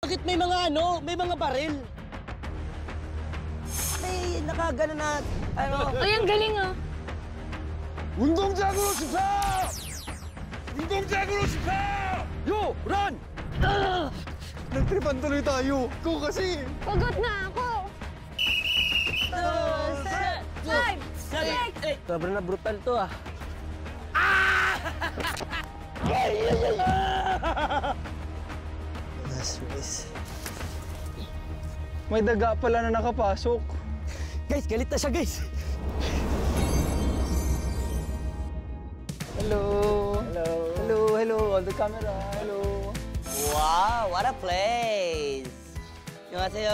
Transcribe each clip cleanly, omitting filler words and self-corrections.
Bakit may mga ano? May mga baril? May nakagano na, ano? Ay, ang galing ah. 운동장으로 집합! 운동장으로 집합! Yo! Run! Nagtripan tuloy tayo. Go kasi. Pagod na ako. 2, 7, 5, 6. Sobrang na brutal to ah. Last race. May daga pala na nakapasok. Guys, galit na siya guys. Hello. Hello. Hello, hello. On the camera. Hello. Wow, what a place! 안녕하세요.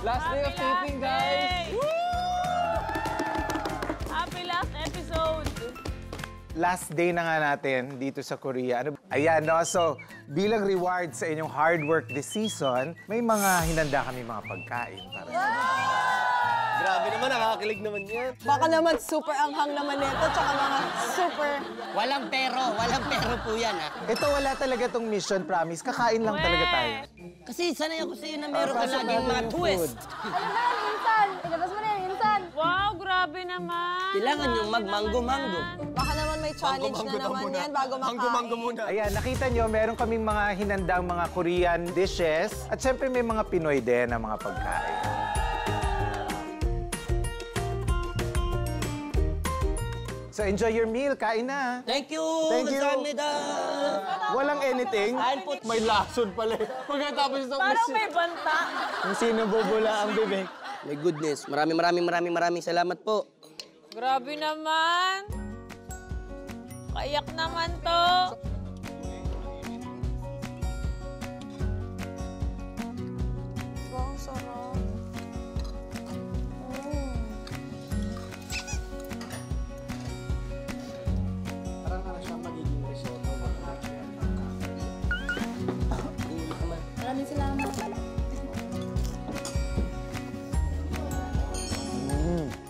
Last day of taping, guys. Happy last episode. Last day na nga natin dito sa Korea. Ayan, no? So, bilang reward sa inyong hard work this season, may mga hinanda kami mga pagkain para sa Grabe naman, nakakakilig naman yan. Baka naman super anghang naman nito, tsaka mga super... Walang pero po yan ah. Ito, wala talaga tong mission, promise. Kakain lang talaga tayo. Kasi sanay ako sa'yo na meron ka laging mga twist. Ano ba yan, Insan? Ilabas mo na yan, Insan. Wow, grabe naman. Kailangan yung mag-mango-mango. Baka naman may challenge na naman yan bago makain. Ayan, nakita nyo, meron kaming mga hinandang mga Korean dishes. At syempre may mga Pinoy din na mga pagkain. So enjoy your meal, kain na. Thank you! Thank you. 감사합니다. Walang anything. Kain po. May lasod pala. Pagkatapos ito, Parang may banta. kung sino bubula ang bibig. My goodness, maraming salamat po. Grabe naman. Kayak naman to. Wow, sarap. Maraming salamat.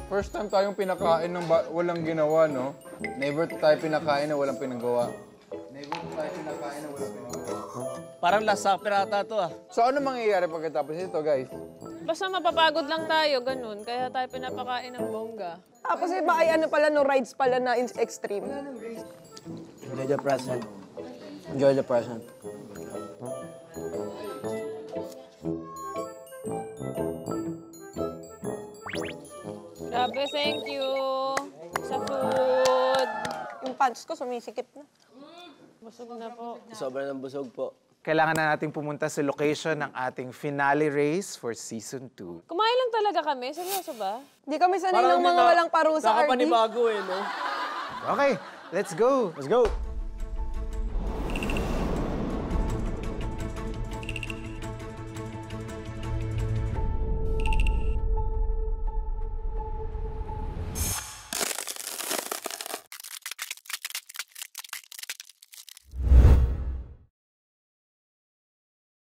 First time tayong pinakain ng walang ginawa, no? Never tayo pinakain na walang pinagawa. Never tayo pinakain na walang pinagawa. Parang last supper ata to ah. So ano mangyayari pagkatapos ito, guys? Basta mapapagod lang tayo, ganun. Kaya tayo pinapakain ng bongga. Tapos iba ay ano pala, no, rides pala na extreme. Enjoy the present. Enjoy the present. Grabe, thank you sa food. Yung pants ko sumisikip na. Busog na po. Sobrang ng busog po. Kailangan na nating pumunta sa location ng ating finale race for Season 2. Kumain lang talaga kami? Seryoso ba? Di kami sanay ng mga walang parusa, RD. Nakapanibago eh, no? Okay, let's go. Let's go!